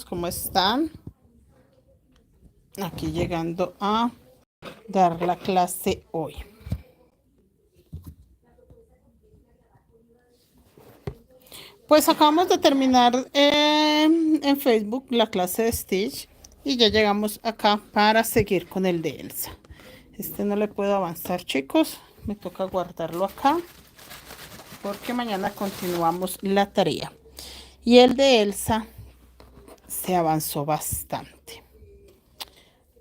¿Cómo están? Aquí llegando a dar la clase hoy. Pues acabamos de terminar en Facebook la clase de Stitch y ya llegamos acá para seguir con el de Elsa. Este no le puedo avanzar, chicos. Me toca guardarlo acá porque mañana continuamos la tarea. Y el de Elsa se avanzó bastante.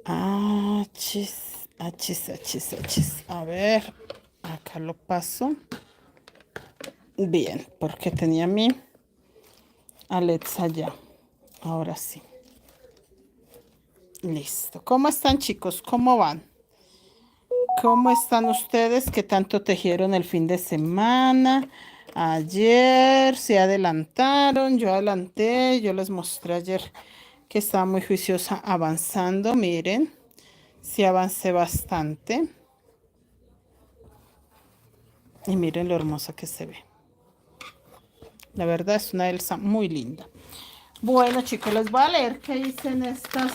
Achis, achis, achis, achis. A ver, acá lo paso. Bien, porque tenía mi Alexa ya. Ahora sí. Listo. ¿Cómo están, chicos? ¿Cómo van? ¿Cómo están ustedes que tanto tejieron el fin de semana? Ayer se adelantaron, yo adelanté, yo les mostré ayer que estaba muy juiciosa avanzando. Miren, sí avancé bastante. Y miren lo hermosa que se ve. La verdad es una Elsa muy linda. Bueno, chicos, les voy a leer qué hice en estas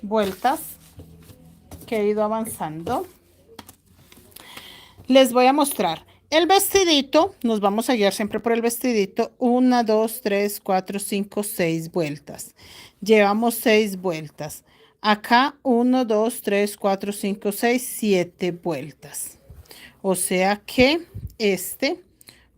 vueltas que he ido avanzando. Les voy a mostrar el vestidito. Nos vamos a guiar siempre por el vestidito. 1, 2, 3, 4, 5, 6 vueltas. Llevamos 6 vueltas. Acá 1, 2, 3, 4, 5, 6, 7 vueltas. O sea que este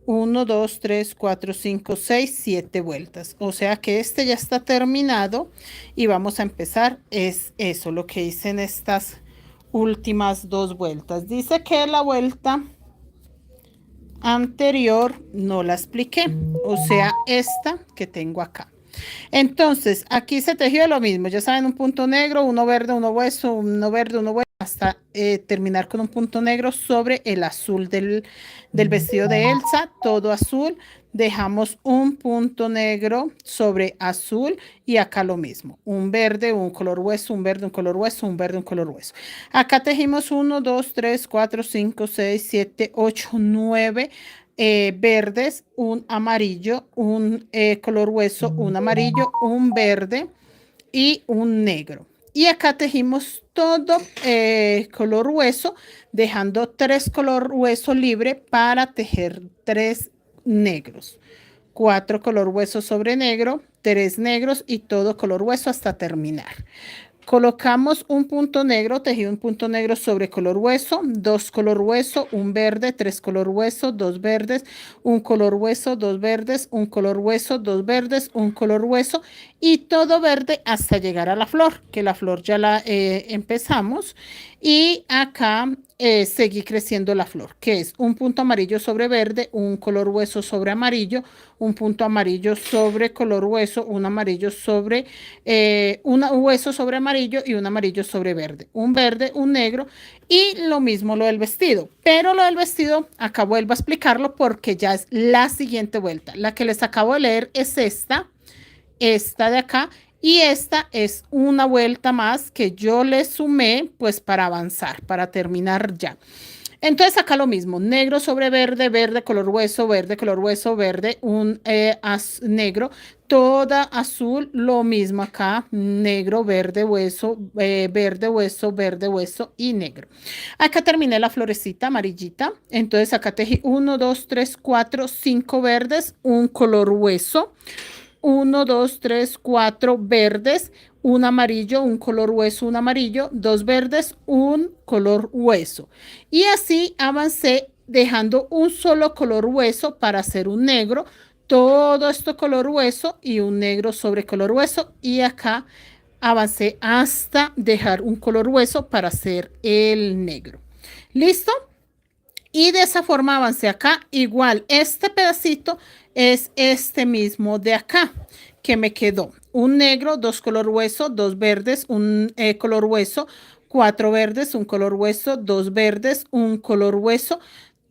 1, 2, 3, 4, 5, 6, 7 vueltas. O sea que este ya está terminado y vamos a empezar. Es eso lo que hice en estas últimas 2 vueltas. Dice que la vuelta anterior no la expliqué. O sea, esta que tengo acá. Entonces, aquí se tejió lo mismo. Ya saben, un punto negro, uno verde, uno hueso, uno verde, uno hueso, hasta terminar con un punto negro sobre el azul del vestido de Elsa, todo azul. Dejamos un punto negro sobre azul y acá lo mismo. Un verde, un color hueso, un verde, un color hueso, un verde, un color hueso. Acá tejimos 1, 2, 3, 4, 5, 6, 7, 8, 9 verdes, un amarillo, un color hueso, un amarillo, un verde y un negro. Y acá tejimos todo color hueso, dejando 3 color hueso libre para tejer 3 negros. 4 color hueso sobre negro, 3 negros y todo color hueso hasta terminar. Colocamos un punto negro, tejido un punto negro sobre color hueso, 2 color hueso, un verde, 3 color hueso, 2 verdes, un color hueso, 2 verdes, un color hueso, 2 verdes, un color hueso y todo verde hasta llegar a la flor, que la flor ya la empezamos. Y acá seguí creciendo la flor, que es un punto amarillo sobre verde, un color hueso sobre amarillo, un punto amarillo sobre color hueso, un amarillo sobre un hueso sobre amarillo y un amarillo sobre verde, un negro y lo mismo lo del vestido. Pero lo del vestido, acá vuelvo a explicarlo porque ya es la siguiente vuelta. La que les acabo de leer es esta de acá. Y esta es una vuelta más que yo le sumé pues para avanzar, para terminar ya. Entonces acá lo mismo, negro sobre verde, verde, color hueso, verde, un negro, toda azul, lo mismo acá, negro, verde, hueso, verde, hueso y negro. Acá terminé la florecita amarillita, entonces acá tejí 1, 2, 3, 4, 5 verdes, un color hueso. 1, 2, 3, 4 verdes, un amarillo, un color hueso, un amarillo, 2 verdes, un color hueso. Y así avancé dejando un solo color hueso para hacer un negro, todo esto color hueso y un negro sobre color hueso. Y acá avancé hasta dejar un color hueso para hacer el negro. ¿Listo? Y de esa forma avancé acá. Igual, este pedacito es este mismo de acá, que me quedó un negro, 2 color hueso, 2 verdes, un color hueso, 4 verdes, un color hueso, 2 verdes, un color hueso,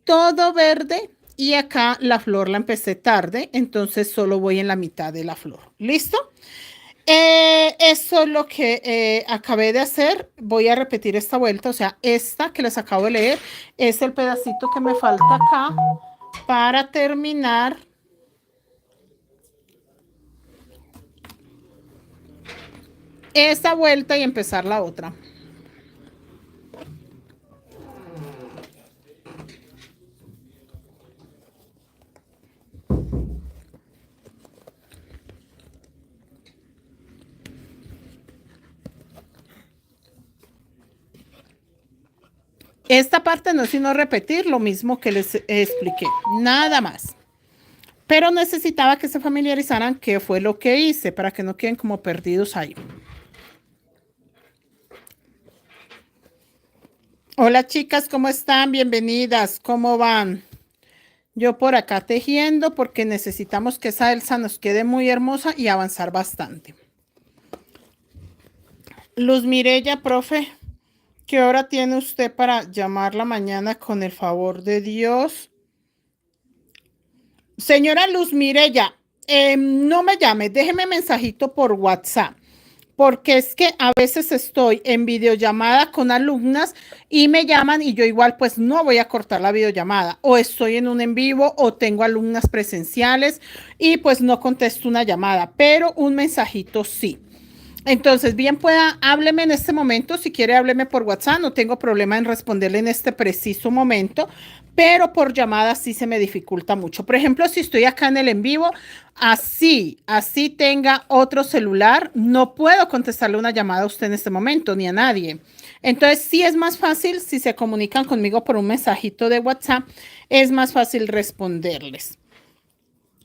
todo verde. Y acá la flor la empecé tarde, entonces solo voy en la mitad de la flor. ¿Listo? Eso es lo que acabé de hacer. Voy a repetir esta vuelta, o sea, esta que les acabo de leer es el pedacito que me falta acá para terminar esta vuelta y empezar la otra. Esta parte no es sino repetir lo mismo que les expliqué, nada más. Pero necesitaba que se familiarizaran qué fue lo que hice para que no queden como perdidos ahí. Hola chicas, ¿cómo están? Bienvenidas, ¿cómo van? Yo por acá tejiendo porque necesitamos que esa Elsa nos quede muy hermosa y avanzar bastante. Luz Mirella, profe, ¿qué hora tiene usted para llamarla mañana con el favor de Dios? Señora Luz Mirella, no me llame, déjeme mensajito por WhatsApp, porque es que a veces estoy en videollamada con alumnas y me llaman y yo igual pues no voy a cortar la videollamada, o estoy en un en vivo o tengo alumnas presenciales y pues no contesto una llamada, pero un mensajito sí. Entonces, bien pueda, hábleme en este momento, si quiere hábleme por WhatsApp, no tengo problema en responderle en este preciso momento, pero por llamada sí se me dificulta mucho. Por ejemplo, si estoy acá en el en vivo, así tenga otro celular, no puedo contestarle una llamada a usted en este momento, ni a nadie. Entonces, sí es más fácil si se comunican conmigo por un mensajito de WhatsApp, es más fácil responderles.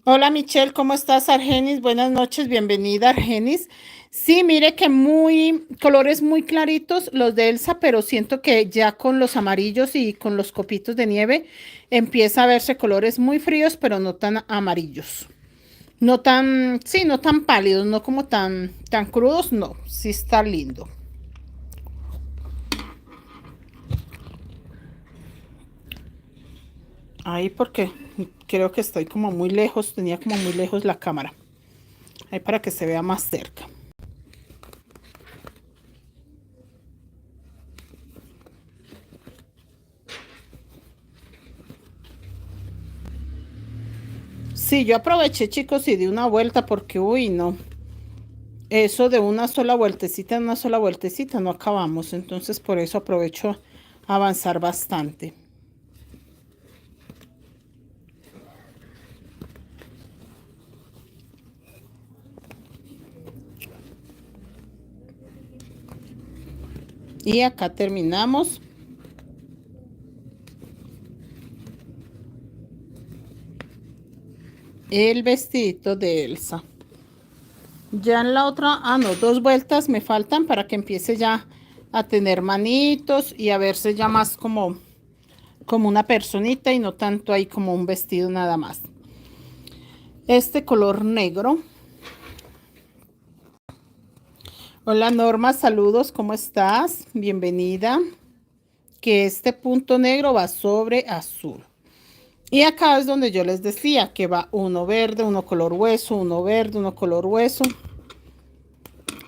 Hola Michelle, ¿cómo estás, Argenis? Buenas noches, bienvenida, Argenis. Sí, mire que colores muy claritos los de Elsa, pero siento que ya con los amarillos y con los copitos de nieve empieza a verse colores muy fríos, pero no tan amarillos. No tan, sí, no tan pálidos, no como tan crudos, no, sí está lindo. Ahí porque creo que estoy como muy lejos, tenía como muy lejos la cámara. Ahí para que se vea más cerca. Sí, yo aproveché, chicos, y di una vuelta porque, uy, no. Eso de una sola vueltecita, no acabamos. Entonces, por eso aprovecho a avanzar bastante. Y acá terminamos. El vestidito de Elsa. Ya en la otra, no, dos vueltas me faltan para que empiece ya a tener manitos y a verse ya más como una personita y no tanto ahí como un vestido nada más. Este color negro. Hola Norma, saludos, ¿cómo estás? Bienvenida. Que este punto negro va sobre azul. Y acá es donde yo les decía que va uno verde, uno color hueso, uno verde, uno color hueso.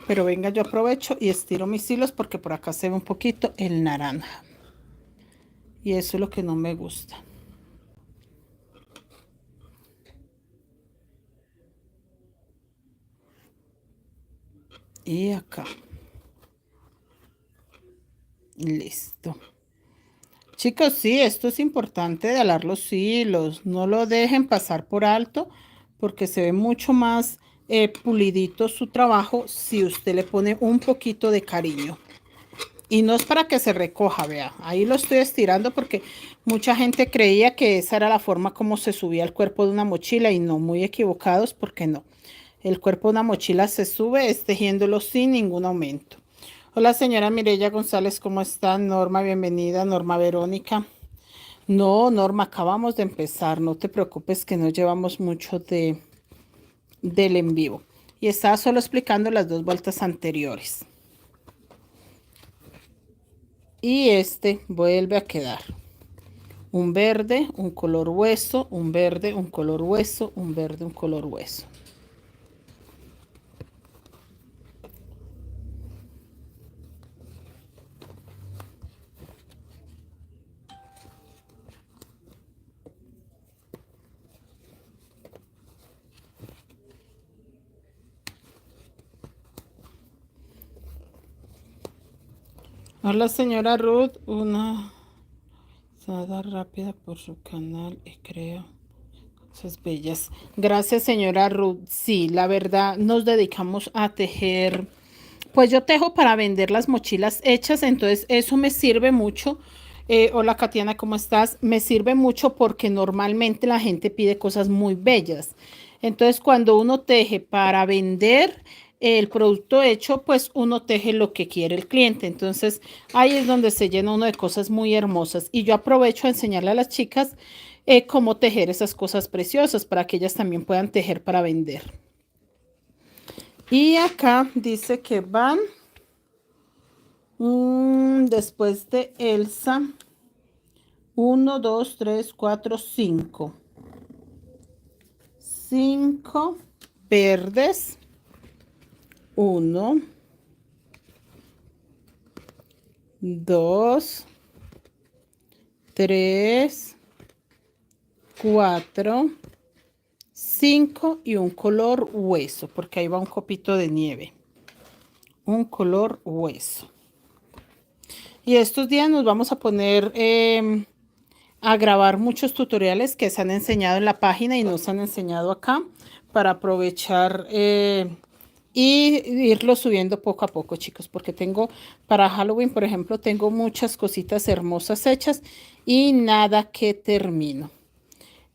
Pero venga, yo aprovecho y estiro mis hilos porque por acá se ve un poquito el naranja. Y eso es lo que no me gusta. Y acá. Listo. Chicos, sí, esto es importante de alar los hilos. No lo dejen pasar por alto porque se ve mucho más pulidito su trabajo si usted le pone un poquito de cariño. Y no es para que se recoja, vea. Ahí lo estoy estirando porque mucha gente creía que esa era la forma como se subía el cuerpo de una mochila y no, muy equivocados porque no. El cuerpo de una mochila se sube es tejiéndolo sin ningún aumento. Hola señora Mireya González, ¿cómo está? Norma, bienvenida. Norma Verónica. No, Norma, acabamos de empezar. No te preocupes que no llevamos mucho del en vivo. Y estaba solo explicando las dos vueltas anteriores. Y este vuelve a quedar un verde, un color hueso, un verde, un color hueso, un verde, un color hueso. Hola, señora Ruth. Una nada rápida por su canal y creo cosas bellas. Gracias, señora Ruth. Sí, la verdad, nos dedicamos a tejer. Pues yo tejo para vender las mochilas hechas, entonces eso me sirve mucho. Hola, Katiana, ¿cómo estás? Me sirve mucho porque normalmente la gente pide cosas muy bellas. Entonces, cuando uno teje para vender el producto hecho, pues uno teje lo que quiere el cliente. Entonces, ahí es donde se llena uno de cosas muy hermosas. Y yo aprovecho a enseñarle a las chicas cómo tejer esas cosas preciosas para que ellas también puedan tejer para vender. Y acá dice que van después de Elsa, 1, 2, 3, 4, 5. 5 verdes. 1, 2, 3, 4, 5 y un color hueso, porque ahí va un copito de nieve. Un color hueso. Y estos días nos vamos a poner a grabar muchos tutoriales que se han enseñado en la página y nos han enseñado acá para aprovechar y irlo subiendo poco a poco, chicos, porque tengo para Halloween, por ejemplo, tengo muchas cositas hermosas hechas y nada que termino.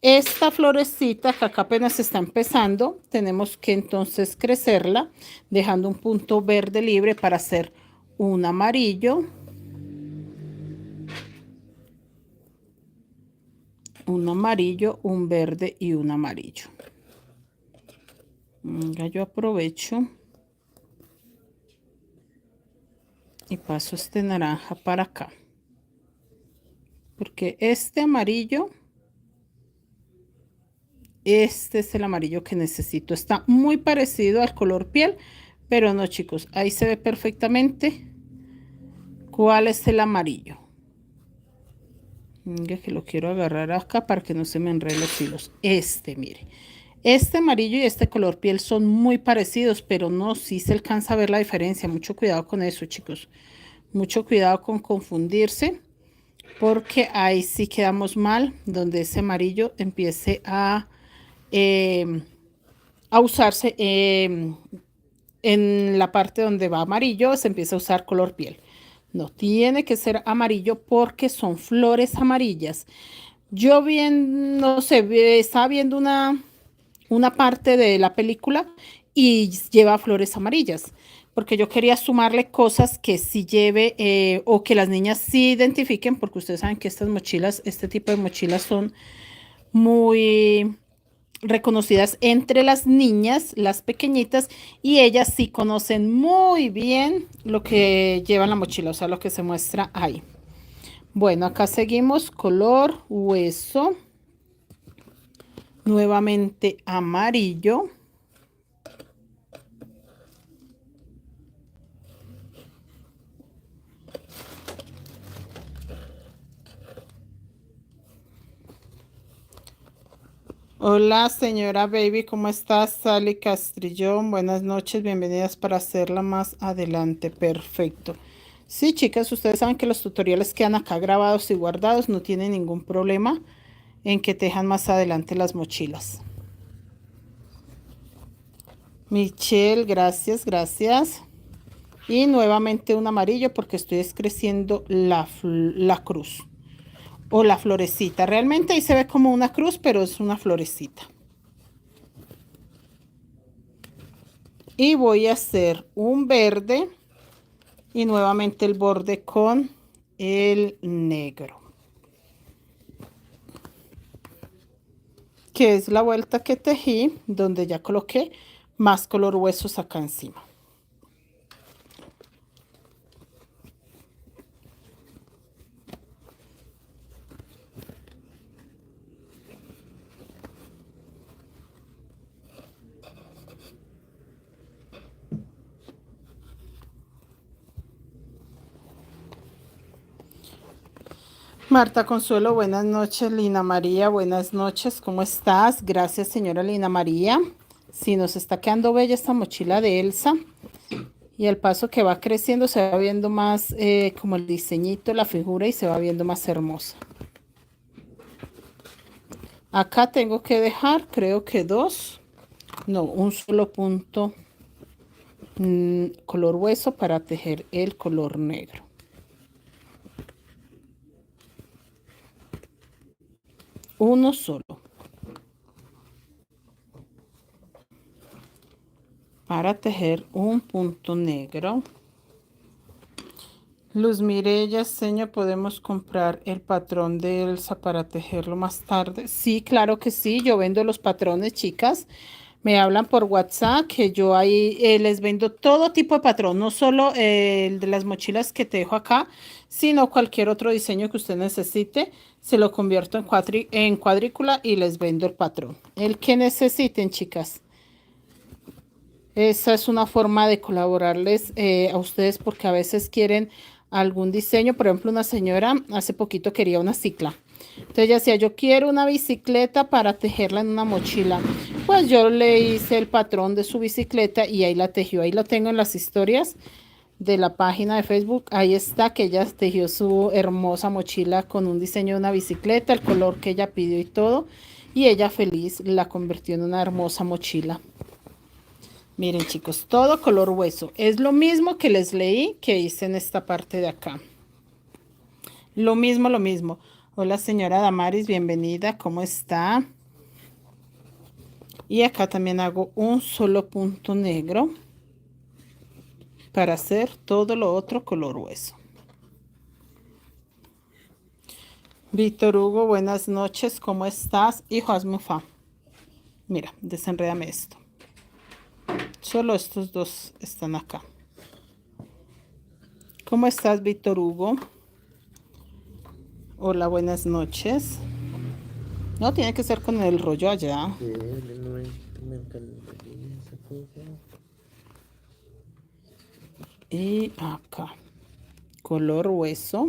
Esta florecita que acá apenas está empezando, tenemos que entonces crecerla, dejando un punto verde libre para hacer un amarillo, un verde y un amarillo. Venga, yo aprovecho y paso este naranja para acá, porque este amarillo, este es el amarillo que necesito. Está muy parecido al color piel, pero no, chicos, ahí se ve perfectamente cuál es el amarillo. Venga, que lo quiero agarrar acá para que no se me enreden los hilos. Este, mire. Este amarillo y este color piel son muy parecidos, pero no, sí se alcanza a ver la diferencia. Mucho cuidado con eso, chicos. Mucho cuidado con confundirse, porque ahí sí quedamos mal, donde ese amarillo empiece a usarse en la parte donde va amarillo, se empieza a usar color piel. No tiene que ser amarillo porque son flores amarillas. Yo bien, no sé, estaba viendo una parte de la película y lleva flores amarillas, porque yo quería sumarle cosas que sí lleve o que las niñas sí identifiquen, porque ustedes saben que estas mochilas, este tipo de mochilas son muy reconocidas entre las niñas, las pequeñitas, y ellas sí conocen muy bien lo que lleva en la mochila, o sea, lo que se muestra ahí. Bueno, acá seguimos color hueso, nuevamente amarillo. Hola, señora Baby, ¿cómo estás? Sally Castrillón, buenas noches, bienvenidas para hacerla más adelante. Perfecto. Sí, chicas, ustedes saben que los tutoriales quedan acá grabados y guardados, no tienen ningún problema en que tejan más adelante las mochilas. Michelle, gracias, gracias. Y nuevamente un amarillo porque estoy creciendo la cruz o la florecita. Realmente ahí se ve como una cruz, pero es una florecita. Y voy a hacer un verde y nuevamente el borde con el negro, que es la vuelta que tejí, donde ya coloqué más color huesos acá encima. Marta Consuelo, buenas noches. Lina María, buenas noches. ¿Cómo estás? Gracias, señora Lina María. Sí, nos está quedando bella esta mochila de Elsa. y al paso que va creciendo se va viendo más como el diseñito, la figura, y se va viendo más hermosa. Acá tengo que dejar, creo que dos, no, un solo punto color hueso para tejer el color negro. Uno solo. Para tejer un punto negro. Luz Mireya, señor, ¿podemos comprar el patrón de Elsa para tejerlo más tarde? Sí, claro que sí, yo vendo los patrones, chicas. Me hablan por WhatsApp que yo ahí les vendo todo tipo de patrón, no solo el de las mochilas que te dejo acá, sino cualquier otro diseño que usted necesite. Se lo convierto en cuadrícula y les vendo el patrón. El que necesiten, chicas. Esa es una forma de colaborarles a ustedes porque a veces quieren algún diseño. Por ejemplo, una señora hace poquito quería una cicla. Entonces ella decía, yo quiero una bicicleta para tejerla en una mochila. Pues yo le hice el patrón de su bicicleta y ahí la tejió. Ahí lo tengo en las historias de la página de Facebook. Ahí está que ella tejió su hermosa mochila con un diseño de una bicicleta, el color que ella pidió y todo. Y ella feliz la convirtió en una hermosa mochila. Miren, chicos, todo color hueso. Es lo mismo que les leí que hice en esta parte de acá. Lo mismo, lo mismo. Hola, señora Damaris, bienvenida. ¿Cómo está? Y acá también hago un solo punto negro para hacer todo lo otro color hueso. Víctor Hugo, buenas noches. ¿Cómo estás? Hijo, hazme un fa. Mira, desenrédame esto. Solo estos dos están acá. ¿Cómo estás, Víctor Hugo? Hola, buenas noches. No, tiene que ser con el rollo allá. Y acá. Color hueso.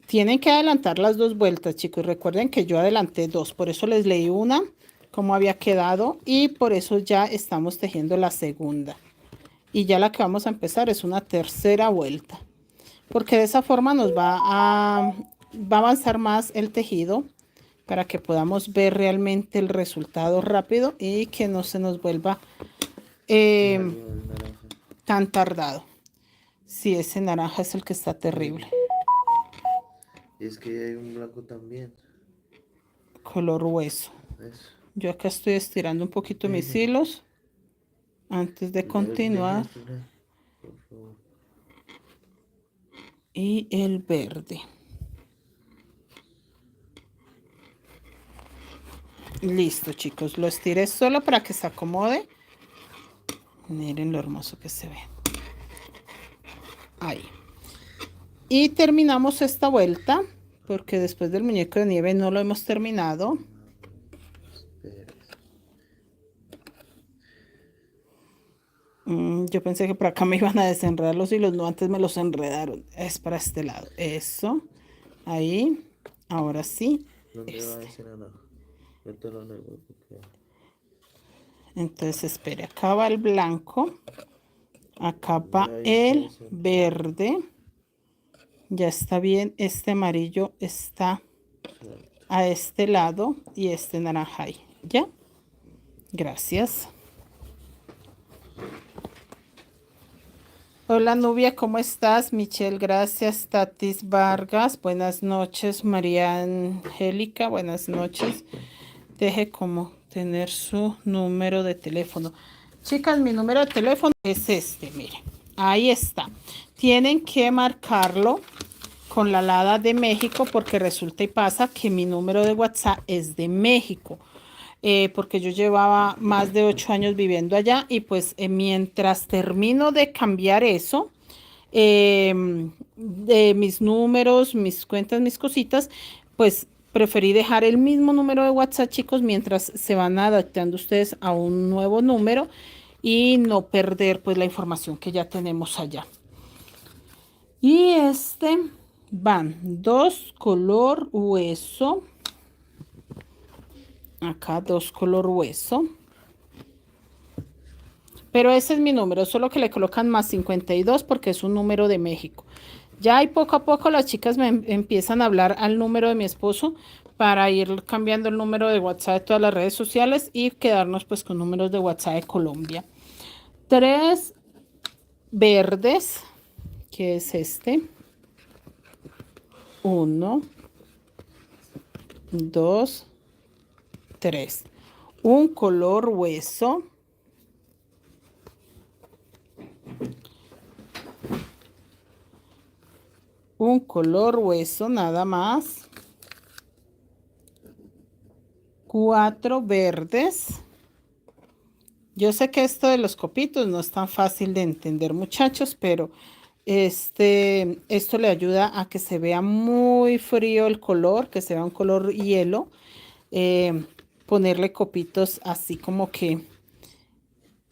Tienen que adelantar las dos vueltas, chicos. Recuerden que yo adelanté dos, por eso les leí una, cómo había quedado, y por eso ya estamos tejiendo la segunda. Y ya la que vamos a empezar es una tercera vuelta, porque de esa forma nos va a avanzar más el tejido para que podamos ver realmente el resultado rápido y que no se nos vuelva tan tardado. Sí, ese naranja es el que está terrible. Es que hay un blanco también. Color hueso. Eso. Yo acá estoy estirando un poquito mis hilos antes de continuar. Y el verde. Listo, chicos. Lo estiré solo para que se acomode. Miren lo hermoso que se ve. Ahí. Y terminamos esta vuelta, porque después del muñeco de nieve no lo hemos terminado. Yo pensé que por acá me iban a desenredar los hilos, no, antes me los enredaron. Es para este lado. Eso. Ahí. Ahora sí. Entonces, espere, acá va el blanco. Acá va el verde. Ya está bien. Este amarillo está a este lado y este naranja ahí. ¿Ya? Gracias. Hola Nubia, ¿cómo estás? Michelle, gracias. Tatis Vargas, buenas noches. María Angélica, buenas noches. Deje como tener su número de teléfono. Chicas, mi número de teléfono es este, miren. Ahí está. Tienen que marcarlo con la Lada de México porque resulta y pasa que mi número de WhatsApp es de México. Porque yo llevaba más de 8 años viviendo allá y pues mientras termino de cambiar eso, de mis números, mis cuentas, mis cositas, pues preferí dejar el mismo número de WhatsApp, chicos, mientras se van adaptando ustedes a un nuevo número y no perder pues la información que ya tenemos allá. Y van 2 color hueso. Acá 2 color hueso. Pero ese es mi número, solo que le colocan más 52 porque es un número de México. Ya ahí poco a poco las chicas me empiezan a hablar al número de mi esposo para ir cambiando el número de WhatsApp de todas las redes sociales y quedarnos pues con números de WhatsApp de Colombia. 3 verdes, que es este. 1, 2, 3. Un color hueso. Un color hueso nada más. 4 verdes. Yo sé que esto de los copitos no es tan fácil de entender, muchachos, pero esto le ayuda a que se vea muy frío el color, que se vea un color hielo. Ponerle copitos así como que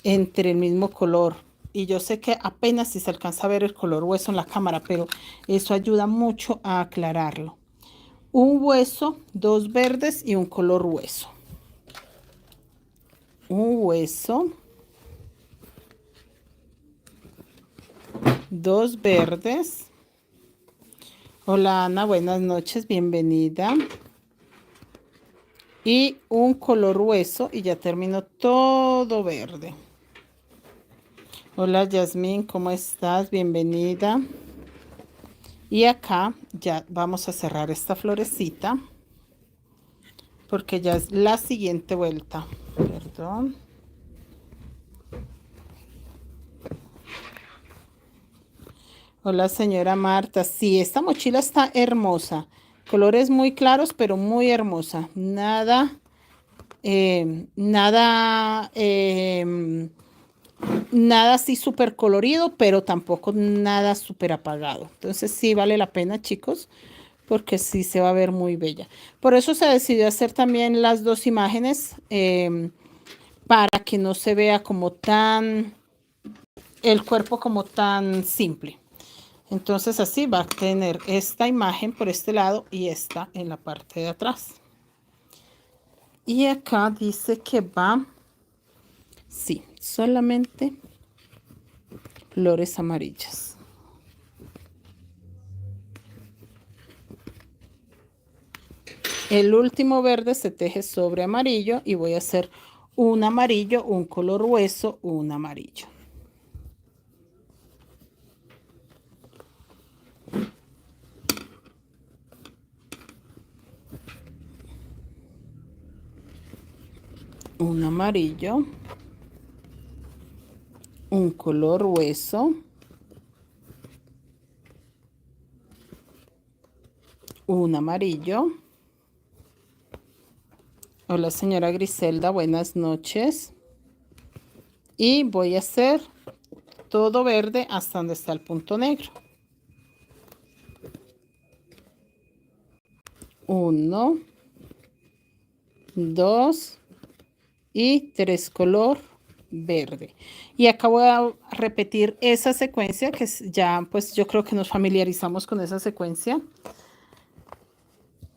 entre el mismo color. Y yo sé que apenas si se alcanza a ver el color hueso en la cámara, pero eso ayuda mucho a aclararlo. Un hueso, 2 verdes y un color hueso. Un hueso, 2 verdes. Hola Ana, buenas noches, bienvenida. Y un color hueso y ya termino todo verde. Hola Yasmín, ¿cómo estás? Bienvenida. Y acá ya vamos a cerrar esta florecita porque ya es la siguiente vuelta. Perdón. Hola señora Marta. Sí, esta mochila está hermosa. Colores muy claros, pero muy hermosa. Nada así súper colorido, pero tampoco nada súper apagado. Entonces sí vale la pena, chicos, porque sí se va a ver muy bella. Por eso se decidió hacer también las 2 imágenes, para que no se vea como el cuerpo como tan simple. Entonces así va a tener esta imagen por este lado y esta en la parte de atrás. Y acá dice que va, sí, solamente flores amarillas. El último verde se teje sobre amarillo y voy a hacer un amarillo, un color hueso, un amarillo. Un amarillo, un color hueso, un amarillo. Hola señora Griselda, buenas noches. Y voy a hacer todo verde hasta donde está el punto negro. 1, 2 y 3 color verde. Y acá voy a repetir esa secuencia que ya pues yo creo que nos familiarizamos con esa secuencia.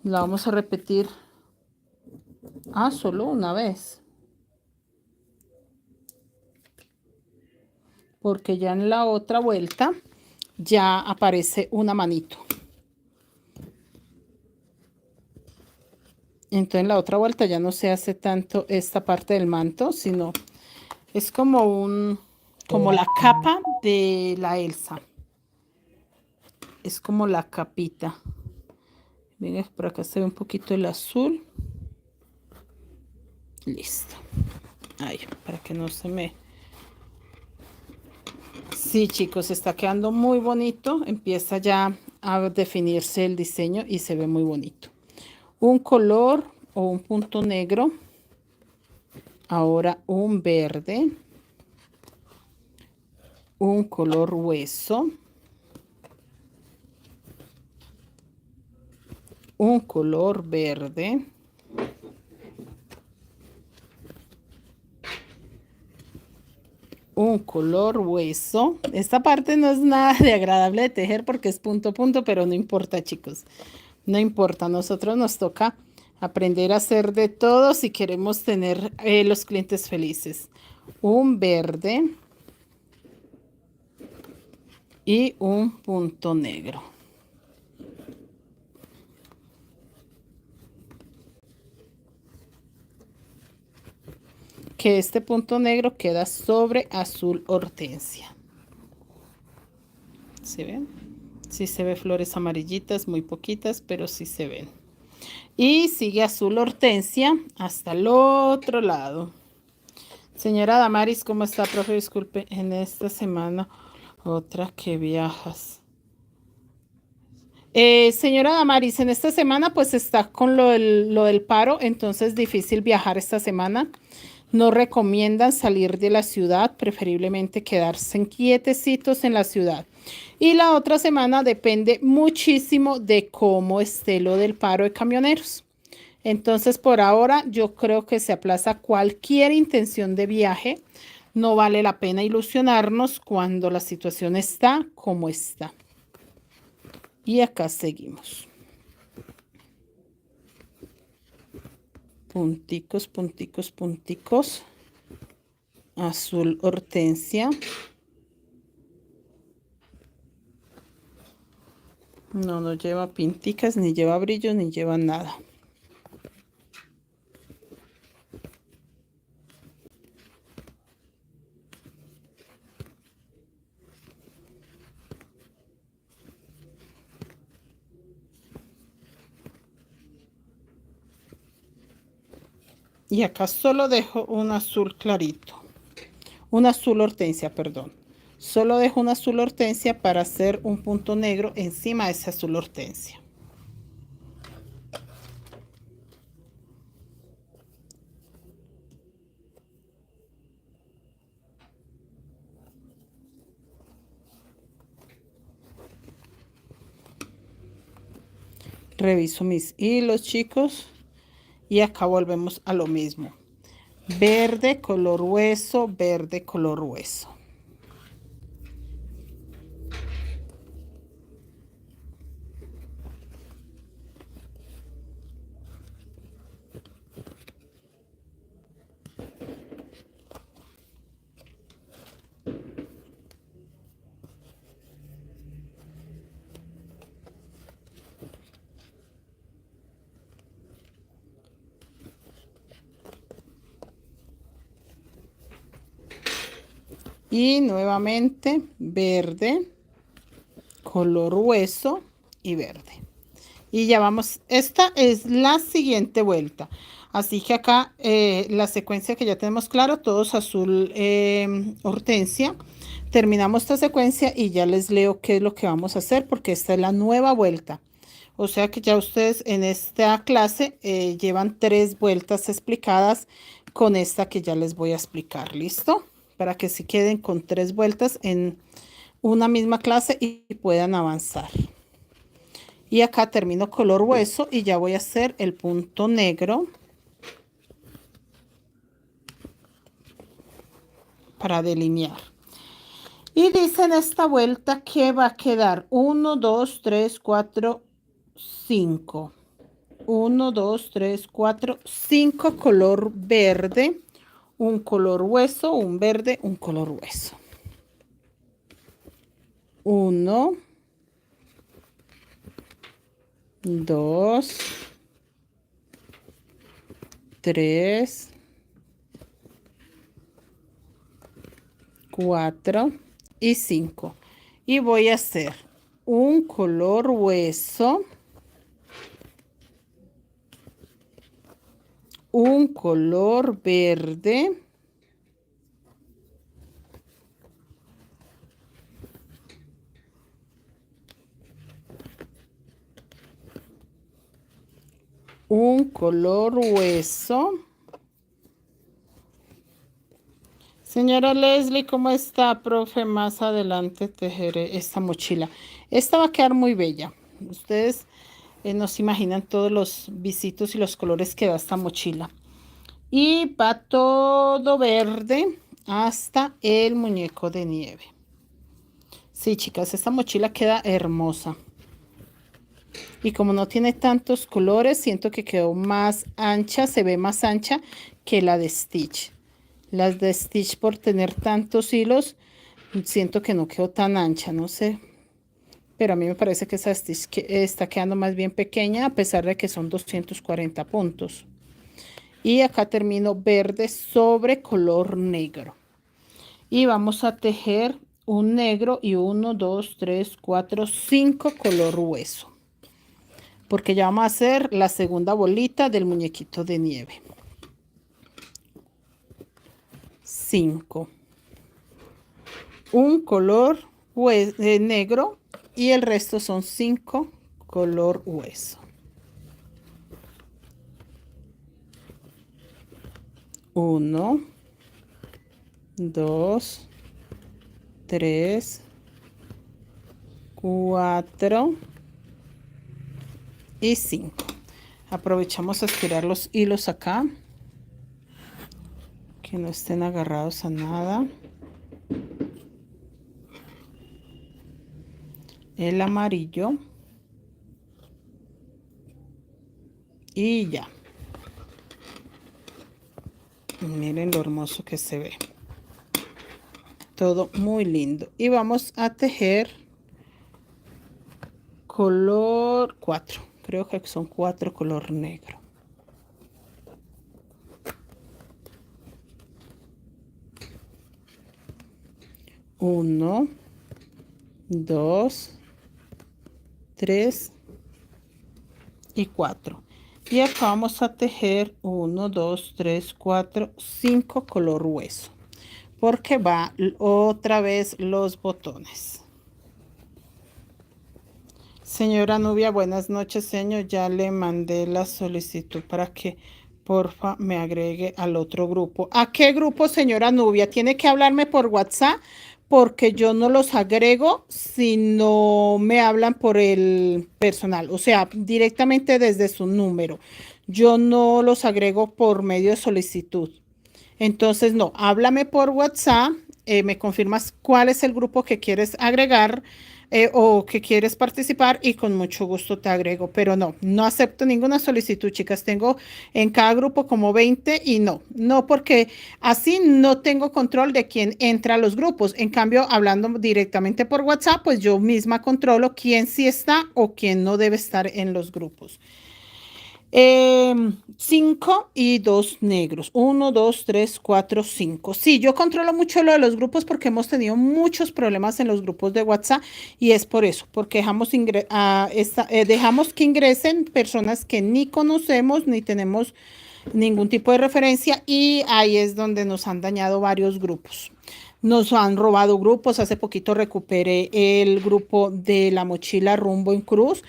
La vamos a repetir solo una vez, porque ya en la otra vuelta ya aparece una manito. Entonces en la otra vuelta ya no se hace tanto esta parte del manto, sino es como la capa de la Elsa. Es como la capita. Miren, por acá se ve un poquito el azul. Listo. Ahí, para que no se me... Sí, chicos, está quedando muy bonito. Empieza ya a definirse el diseño y se ve muy bonito. Un color o un punto negro. Ahora un verde. Un color hueso. Un color verde. Un un color hueso. Esta parte no es nada de agradable de tejer porque es punto a punto, pero no importa, chicos. No importa, a nosotros nos toca aprender a hacer de todo si queremos tener los clientes felices. Un verde y un punto negro. Que este punto negro queda sobre azul hortensia. ¿Se ven? Sí se ve flores amarillitas, muy poquitas, pero sí se ven. Y sigue azul hortensia hasta el otro lado. Señora Damaris, ¿cómo está, profe? Disculpe, en esta semana otra que viajas. Señora Damaris, en esta semana pues está con lo del paro, entonces difícil viajar esta semana. No recomiendan salir de la ciudad, preferiblemente quedarse quietecitos en la ciudad. Y la otra semana depende muchísimo de cómo esté lo del paro de camioneros. Entonces, por ahora, yo creo que se aplaza cualquier intención de viaje. No vale la pena ilusionarnos cuando la situación está como está. Y acá seguimos. Punticos, punticos, punticos. Azul hortensia. No lleva pinticas, ni lleva brillo, ni lleva nada. Y acá solo dejo un azul clarito. Un azul hortensia, perdón. Solo dejo un azul hortensia para hacer un punto negro encima de ese azul hortensia. Reviso mis hilos, chicos. Y acá volvemos a lo mismo. Verde, color hueso, verde, color hueso. Y nuevamente verde, color hueso y verde. Y ya vamos, esta es la siguiente vuelta. Así que acá la secuencia que ya tenemos claro, todos azul hortensia. Terminamos esta secuencia y ya les leo qué es lo que vamos a hacer porque esta es la nueva vuelta. O sea que ya ustedes en esta clase llevan 3 vueltas explicadas con esta que ya les voy a explicar. ¿Listo? Para que se queden con 3 vueltas en una misma clase y puedan avanzar. Y acá termino color hueso y ya voy a hacer el punto negro para delinear. Y dice en esta vuelta que va a quedar 1, 2, 3, 4, 5. 1, 2, 3, 4, 5 color verde, un color hueso, un verde, un color hueso. 1, 2, 3, 4 y 5. Y voy a hacer un color hueso, un color verde, un color hueso. Señora Leslie, ¿cómo está, profe? Más adelante tejeré esta mochila. Esta va a quedar muy bella. Ustedes no se imaginan todos los visitos y los colores que da esta mochila. Y va todo verde hasta el muñeco de nieve. Sí, chicas, esta mochila queda hermosa. Y como no tiene tantos colores, siento que quedó más ancha, se ve más ancha que la de Stitch. Las de Stitch, por tener tantos hilos, siento que no quedó tan ancha, no sé. Pero a mí me parece que esa Stitch está quedando más bien pequeña, a pesar de que son 240 puntos. Y acá termino verde sobre color negro. Y vamos a tejer un negro y 1, 2, 3, 4, 5 color hueso. Porque ya vamos a hacer la segunda bolita del muñequito de nieve. 5. Un color negro y el resto son 5 color hueso. 1, 2, 3, 4 y 5. Aprovechamos a estirar los hilos acá, que no estén agarrados a nada. El amarillo y ya. Miren lo hermoso que se ve. Todo muy lindo. Y vamos a tejer color 4. Creo que son 4 color negro. Uno, 2, 3 y 4. Y acá vamos a tejer 1, 2, 3, 4, 5 color hueso. Porque va otra vez los botones. Señora Nubia, buenas noches, señor. Ya le mandé la solicitud para que porfa me agregue al otro grupo. ¿A qué grupo, señora Nubia? Tiene que hablarme por WhatsApp porque yo no los agrego si no me hablan por el personal, o sea, directamente desde su número. Yo no los agrego por medio de solicitud. Entonces, no, háblame por WhatsApp, me confirmas cuál es el grupo que quieres agregar o que quieres participar y con mucho gusto te agrego. Pero no, no acepto ninguna solicitud, chicas. Tengo en cada grupo como 20 y no, porque así no tengo control de quién entra a los grupos. En cambio, hablando directamente por WhatsApp, pues yo misma controlo quién sí está o quién no debe estar en los grupos. 5 y 2 negros. 1, 2, 3, 4, 5. Sí, yo controlo mucho lo de los grupos porque hemos tenido muchos problemas en los grupos de WhatsApp y es por eso, porque dejamos que ingresen personas que ni conocemos ni tenemos ningún tipo de referencia y ahí es donde nos han dañado varios grupos. Nos han robado grupos. Hace poquito recuperé el grupo de la mochila Rumbo en Cruz,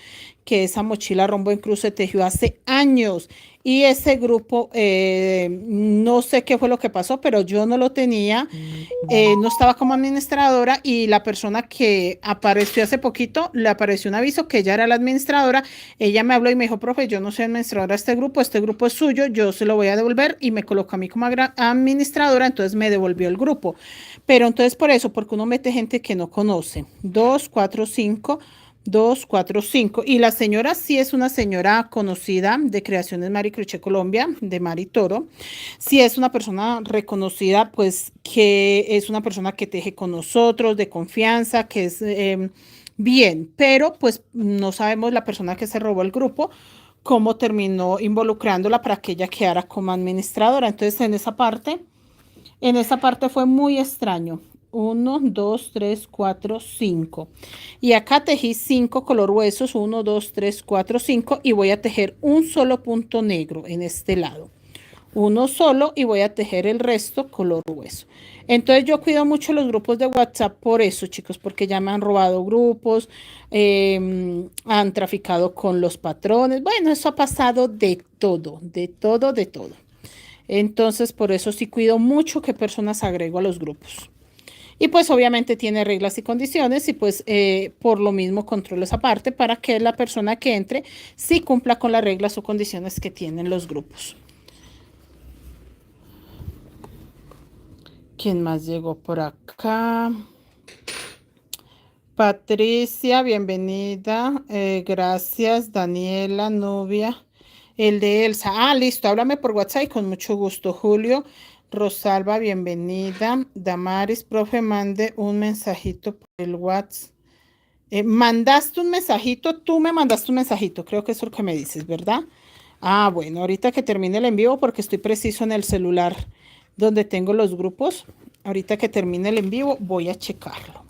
que esa mochila Rumbo en Cruz se tejió hace años. Y ese grupo, no sé qué fue lo que pasó, pero yo no lo tenía, no estaba como administradora y la persona que apareció hace poquito, le apareció un aviso que ella era la administradora. Ella me habló y me dijo, profe, yo no soy administradora de este grupo es suyo, yo se lo voy a devolver y me colocó a mí como administradora, entonces me devolvió el grupo. Pero entonces por eso, porque uno mete gente que no conoce. 2, 4, 5. 2, 4, 5. Y la señora sí es una señora conocida de Creaciones Mari Crochet Colombia, de Mari Toro. Sí es una persona reconocida, pues que es una persona que teje con nosotros, de confianza, que es bien. Pero pues no sabemos la persona que se robó el grupo, cómo terminó involucrándola para que ella quedara como administradora. Entonces en esa parte fue muy extraño. 1, 2, 3, 4, 5. Y acá tejí 5 color huesos. 1, 2, 3, 4, 5. Y voy a tejer un solo punto negro en este lado. Uno solo y voy a tejer el resto color hueso. Entonces yo cuido mucho los grupos de WhatsApp por eso, chicos, porque ya me han robado grupos, han traficado con los patrones. Bueno, eso ha pasado de todo, de todo, de todo. Entonces, por eso sí cuido mucho qué personas agrego a los grupos. Y pues obviamente tiene reglas y condiciones y pues por lo mismo controlo esa parte para que la persona que entre sí cumpla con las reglas o condiciones que tienen los grupos. ¿Quién más llegó por acá? Patricia, bienvenida. Gracias. Daniela, Nubia. El de Elsa. Ah, listo. Háblame por WhatsApp y con mucho gusto. Julio, Rosalba, bienvenida. Damaris, profe, mande un mensajito por el WhatsApp. ¿Mandaste un mensajito? Tú me mandaste un mensajito. Creo que es lo que me dices, ¿verdad? Ah, bueno, ahorita que termine el en vivo, porque estoy preciso en el celular donde tengo los grupos. Ahorita que termine el en vivo, voy a checarlo.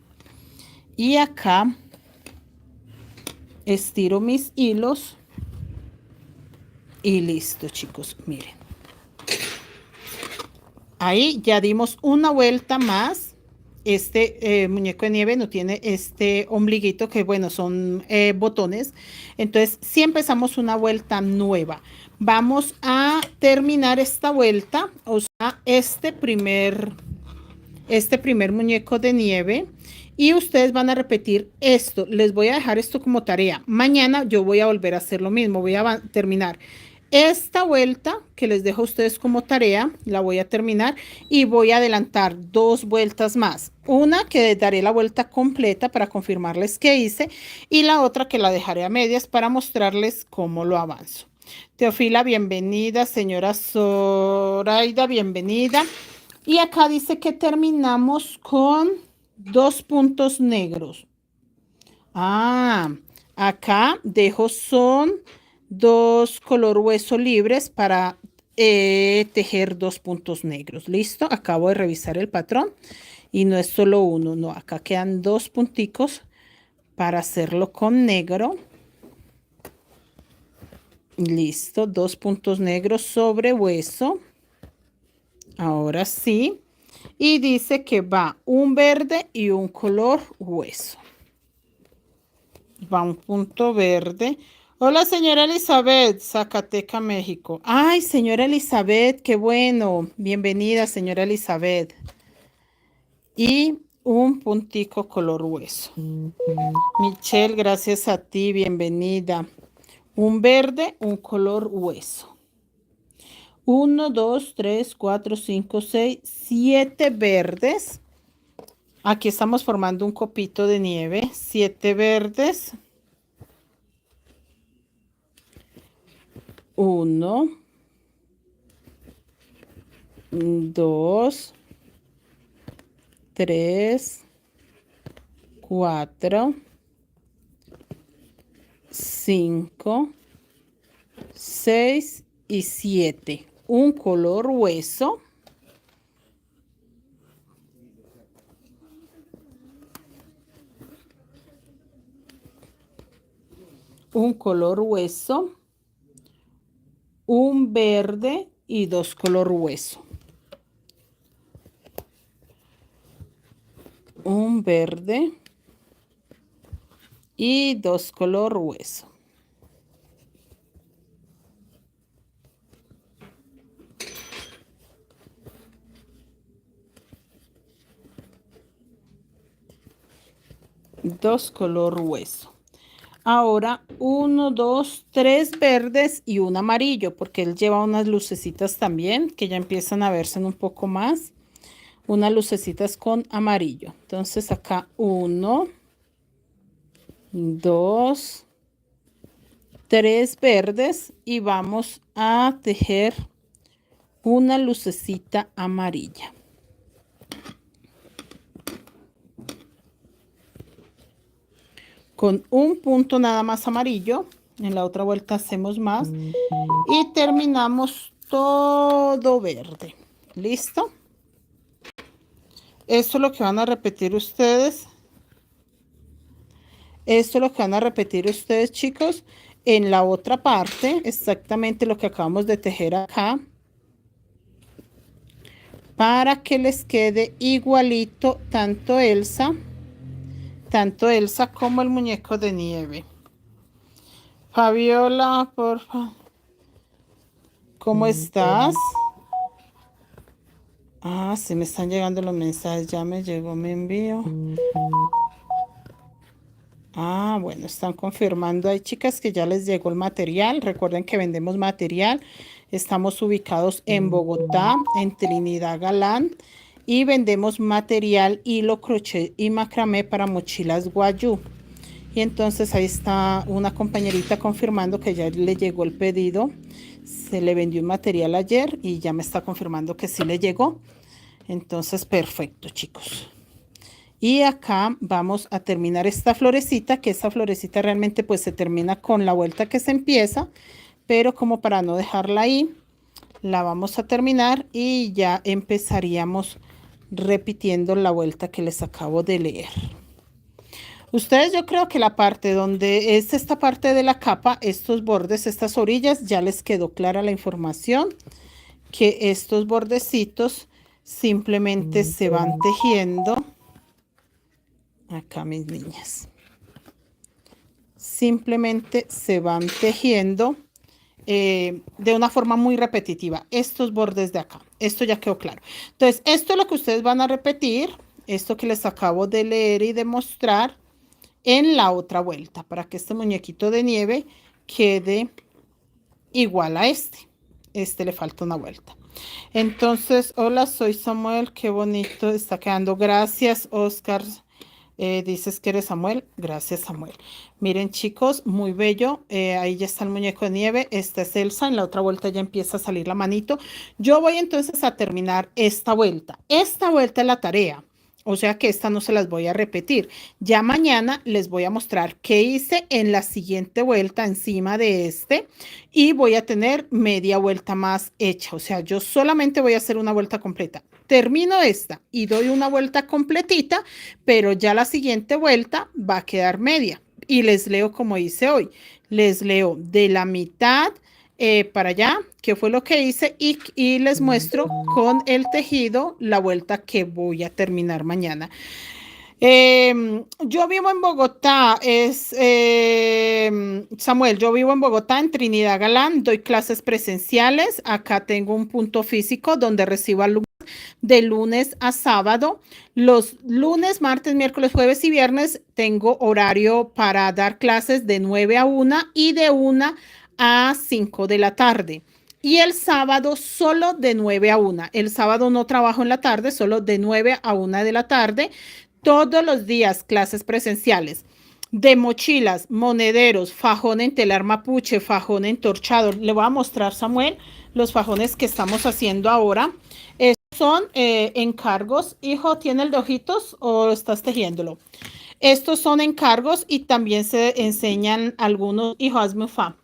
Y acá estiro mis hilos y listo, chicos, miren. Ahí ya dimos una vuelta más. Este muñeco de nieve no tiene este ombliguito que, bueno, son botones. Entonces, si empezamos una vuelta nueva, vamos a terminar esta vuelta, o sea, este primer muñeco de nieve. Y ustedes van a repetir esto. Les voy a dejar esto como tarea. Mañana yo voy a volver a hacer lo mismo. Voy a terminar esta vuelta que les dejo a ustedes como tarea. La voy a terminar y voy a adelantar 2 vueltas más. Una que daré la vuelta completa para confirmarles que hice y la otra que la dejaré a medias para mostrarles cómo lo avanzo. Teofila, bienvenida. Señora Zoraida, bienvenida. Y acá dice que terminamos con 2 puntos negros. Ah, acá dejo son 2 color hueso libres para tejer 2 puntos negros. ¿Listo? Acabo de revisar el patrón y no es solo uno, no. Acá quedan 2 punticos para hacerlo con negro. Listo, 2 puntos negros sobre hueso. Ahora sí. Y dice que va un verde y un color hueso. Va un punto verde. Hola, señora Elizabeth, Zacateca, México. Ay, señora Elizabeth, qué bueno. Bienvenida, señora Elizabeth. Y un puntico color hueso. Michelle, gracias a ti, bienvenida. Un verde, un color hueso. 1, 2, 3, 4, 5, 6, 7 verdes. Aquí estamos formando un copito de nieve. 7 verdes. 1, 2, 3, 4, 5, 6 y 7. Un color hueso. Un color hueso. Un verde y 2 color hueso. Un verde y 2 color hueso. Dos color hueso. Ahora 1, 2, 3 verdes y un amarillo, porque él lleva unas lucecitas también que ya empiezan a verse un poco más. Unas lucecitas con amarillo. Entonces acá 1, 2, 3 verdes y vamos a tejer una lucecita amarilla. Con un punto nada más amarillo. En la otra vuelta hacemos más. Y terminamos todo verde. ¿Listo? Esto es lo que van a repetir ustedes. Esto es lo que van a repetir ustedes, chicos, en la otra parte. Exactamente lo que acabamos de tejer acá. Para que les quede igualito tanto Elsa como el muñeco de nieve. Fabiola, por favor. ¿Cómo estás? Ah, se me están llegando los mensajes. Ya me llegó, me envío. Ah, bueno, están confirmando. Hay chicas que ya les llegó el material. Recuerden que vendemos material. Estamos ubicados en Bogotá, en Trinidad Galán. y vendemos material, hilo, crochet y macramé para mochilas guayú. Y entonces ahí está una compañerita confirmando que ya le llegó el pedido. Se le vendió un material ayer y ya me está confirmando que sí le llegó. Entonces, perfecto, chicos. Y acá vamos a terminar esta florecita, que esta florecita realmente pues se termina con la vuelta que se empieza, pero como para no dejarla ahí, la vamos a terminar y ya empezaríamos repitiendo la vuelta que les acabo de leer. Ustedes, yo creo que la parte donde es esta parte de la capa, estos bordes, estas orillas, ya les quedó clara la información, que estos bordecitos simplemente se van tejiendo. Acá, mis niñas. Simplemente se van tejiendo de una forma muy repetitiva. Estos bordes de acá. Esto ya quedó claro. Entonces, esto es lo que ustedes van a repetir. Esto que les acabo de leer y de mostrar en la otra vuelta. Para que este muñequito de nieve quede igual a este. Este le falta una vuelta. Entonces, hola, soy Samuel. Qué bonito está quedando. Gracias, Oscar. Dices que eres Samuel. Gracias, Samuel. Miren, chicos, muy bello. Ahí ya está el muñeco de nieve. Esta es Elsa. En la otra vuelta ya empieza a salir la manito. Yo voy entonces a terminar esta vuelta. Esta vuelta es la tarea. O sea que esta no se las voy a repetir. Ya mañana les voy a mostrar qué hice en la siguiente vuelta encima de este. Y voy a tener media vuelta más hecha. O sea, yo solamente voy a hacer una vuelta completa. Termino esta y doy una vuelta completita, pero ya la siguiente vuelta va a quedar media. Y les leo como hice hoy. Les leo de la mitad para allá, que fue lo que hice, y les muestro con el tejido la vuelta que voy a terminar mañana. Yo vivo en Bogotá, Samuel, yo vivo en Bogotá, en Trinidad Galán, doy clases presenciales, acá tengo un punto físico donde recibo alumnos de lunes a sábado. Los lunes, martes, miércoles, jueves y viernes tengo horario para dar clases de 9 a 1 y de 1 a 5 de la tarde. Y el sábado solo de 9 a 1. El sábado no trabajo en la tarde, solo de 9 a 1 de la tarde. Todos los días clases presenciales de mochilas, monederos, fajón en telar mapuche, fajón entorchado. Le voy a mostrar, Samuel, los fajones que estamos haciendo ahora. Estos son encargos. Hijo, ¿tiene el de ojitos o estás tejiéndolo? Estos son encargos y también se enseñan algunos. Hijo, hazme un fa.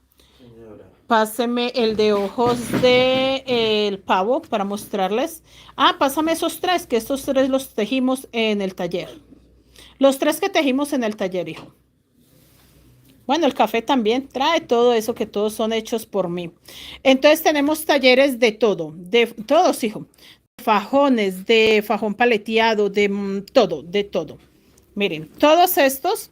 Páseme el de ojos de el pavo para mostrarles. Ah, pásame esos tres, que estos tres los tejimos en el taller. Los tres que tejimos en el taller, hijo. Bueno, el café también trae todo eso, que todos son hechos por mí. Entonces tenemos talleres de todo, de todos, hijo. Fajones, de fajón paleteado, de todo, de todo. Miren, todos estos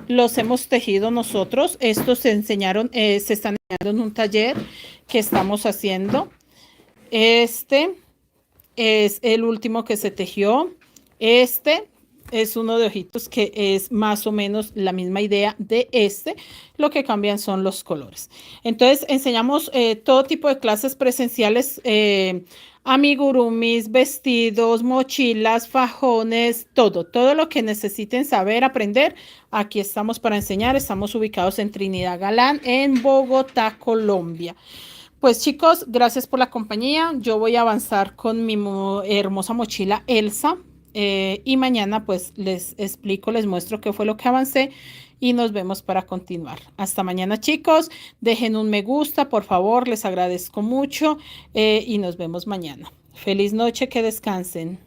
los hemos tejido nosotros. Estos se enseñaron, se están enseñando en un taller que estamos haciendo. Este es el último que se tejió. Este es uno de ojitos que es más o menos la misma idea de este. Lo que cambian son los colores. Entonces enseñamos todo tipo de clases presenciales, amigurumis, vestidos, mochilas, fajones, todo lo que necesiten saber, aprender. Aquí estamos para enseñar. Estamos ubicados en Trinidad Galán, en Bogotá, Colombia. Pues chicos, gracias por la compañía. Yo voy a avanzar con mi hermosa mochila Elsa. Y mañana pues les explico, les muestro qué fue lo que avancé y nos vemos para continuar. Hasta mañana, chicos. Dejen un me gusta, por favor, les agradezco mucho y nos vemos mañana. Feliz noche, que descansen.